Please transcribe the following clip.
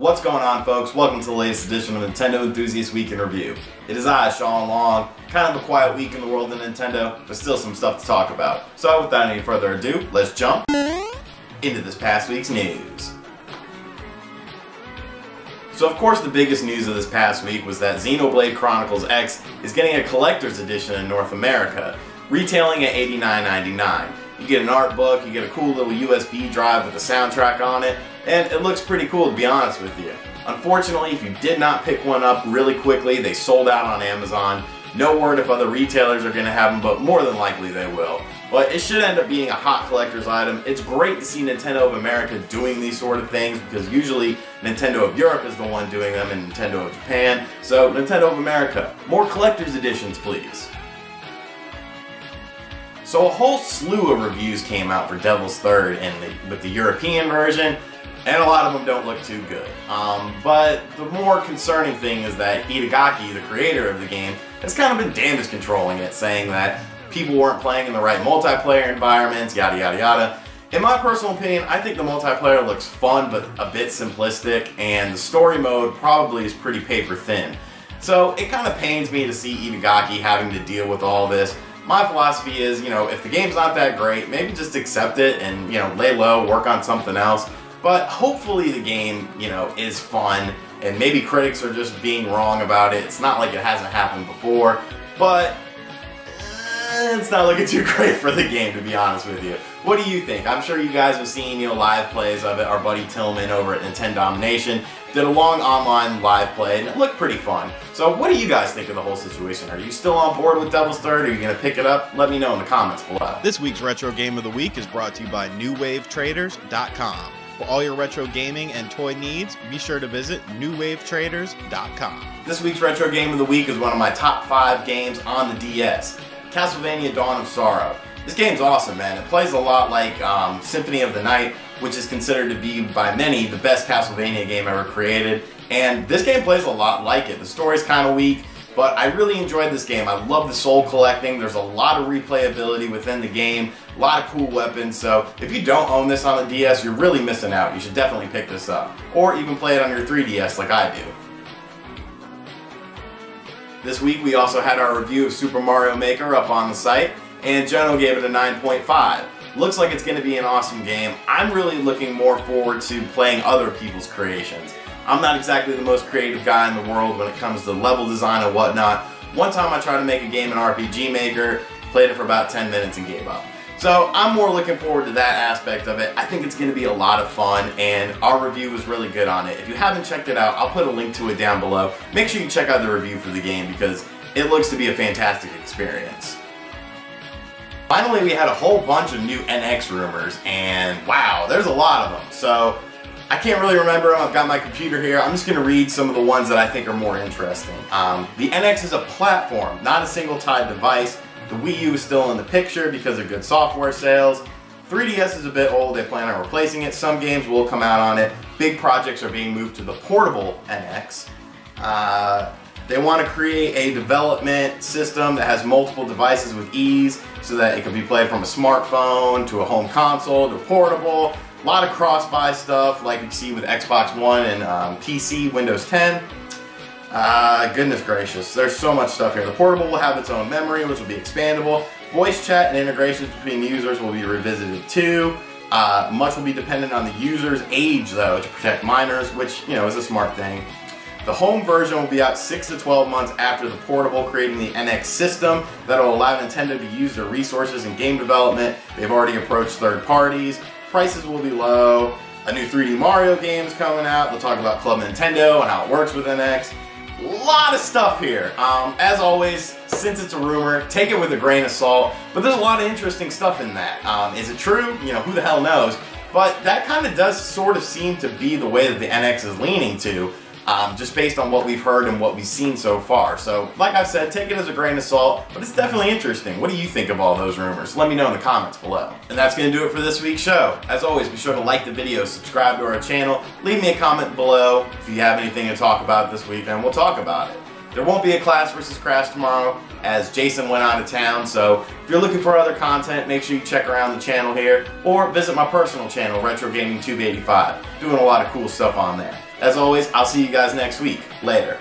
What's going on, folks? Welcome to the latest edition of Nintendo Enthusiast Week in Review. It is I, Sean Long. Kind of a quiet week in the world of Nintendo, but still some stuff to talk about. So without any further ado, let's jump into this past week's news. So of course the biggest news of this past week was that Xenoblade Chronicles X is getting a collector's edition in North America, retailing at $89.99. You get an art book, you get a cool little USB drive with a soundtrack on it, and it looks pretty cool, to be honest with you. Unfortunately, if you did not pick one up really quickly, they sold out on Amazon. No word if other retailers are going to have them, but more than likely they will. But it should end up being a hot collector's item. It's great to see Nintendo of America doing these sort of things, because usually Nintendo of Europe is the one doing them and Nintendo of Japan. So Nintendo of America, more collector's editions please. So a whole slew of reviews came out for Devil's Third with the European version, and a lot of them don't look too good. But the more concerning thing is that Itagaki, the creator of the game, has kind of been damage controlling it, saying that people weren't playing in the right multiplayer environments, yada yada yada. In my personal opinion, I think the multiplayer looks fun but a bit simplistic, and the story mode probably is pretty paper thin. So it kind of pains me to see Itagaki having to deal with all this. My philosophy is, if the game's not that great, maybe just accept it and, lay low, work on something else. But hopefully the game, is fun, and maybe critics are just being wrong about it. It's not like it hasn't happened before, but it's not looking too great for the game, to be honest with you. What do you think? I'm sure you guys have seen, live plays of it. Our buddy Tillman over at Nintendo Domination did a long online live play, and it looked pretty fun. So what do you guys think of the whole situation? Are you still on board with Devil's Third? Are you going to pick it up? Let me know in the comments below. This week's Retro Game of the Week is brought to you by NewWaveTraders.com. For all your retro gaming and toy needs, be sure to visit NewWaveTraders.com. This week's Retro Game of the Week is one of my top 5 games on the DS, Castlevania Dawn of Sorrow. This game's awesome, man. It plays a lot like Symphony of the Night, which is considered to be, by many, the best Castlevania game ever created. And this game plays a lot like it. The story's kind of weak, but I really enjoyed this game. I love the soul collecting. There's a lot of replayability within the game, a lot of cool weapons. So if you don't own this on the DS, you're really missing out. You should definitely pick this up. Or even play it on your 3DS like I do. This week we also had our review of Super Mario Maker up on the site, and Jono gave it a 9.5. Looks like it's going to be an awesome game. I'm really looking more forward to playing other people's creations. I'm not exactly the most creative guy in the world when it comes to level design and whatnot. One time I tried to make a game in RPG Maker, played it for about 10 minutes and gave up. So I'm more looking forward to that aspect of it. I think it's going to be a lot of fun, and our review was really good on it. If you haven't checked it out, I'll put a link to it down below. Make sure you check out the review for the game because it looks to be a fantastic experience. Finally, we had a whole bunch of new NX rumors, and wow, there's a lot of them. So I can't really remember them. I've got my computer here. I'm just going to read some of the ones that I think are more interesting. The NX is a platform, not a single-tied device. The Wii U is still in the picture because of good software sales. 3DS is a bit old. They plan on replacing it. Some games will come out on it. Big projects are being moved to the portable NX. They want to create a development system that has multiple devices with ease so that it can be played from a smartphone to a home console to portable. A lot of cross-buy stuff like you see with Xbox One and PC, Windows 10. Goodness gracious, there's so much stuff here. The portable will have its own memory, which will be expandable. Voice chat and integrations between users will be revisited too. Much will be dependent on the user's age, though, to protect minors, which, is a smart thing. The home version will be out 6 to 12 months after the portable, creating the NX system that will allow Nintendo to use their resources in game development. They've already approached third parties. Prices will be low. A new 3D Mario game is coming out. They'll talk about Club Nintendo and how it works with NX. A lot of stuff here. As always, since it's a rumor, take it with a grain of salt. But there's a lot of interesting stuff in that. Is it true? Who the hell knows? But that kind of does sort of seem to be the way that the NX is leaning to. Just based on what we've heard and what we've seen so far. So, like I said, take it as a grain of salt, but it's definitely interesting. What do you think of all those rumors? Let me know in the comments below. And that's going to do it for this week's show. As always, be sure to like the video, subscribe to our channel, leave me a comment below if you have anything to talk about this week, and we'll talk about it. There won't be a Class vs. Crash tomorrow, as Jason went out of town, so if you're looking for other content, make sure you check around the channel here, or visit my personal channel, Retro Gaming 285. Doing a lot of cool stuff on there. As always, I'll see you guys next week. Later.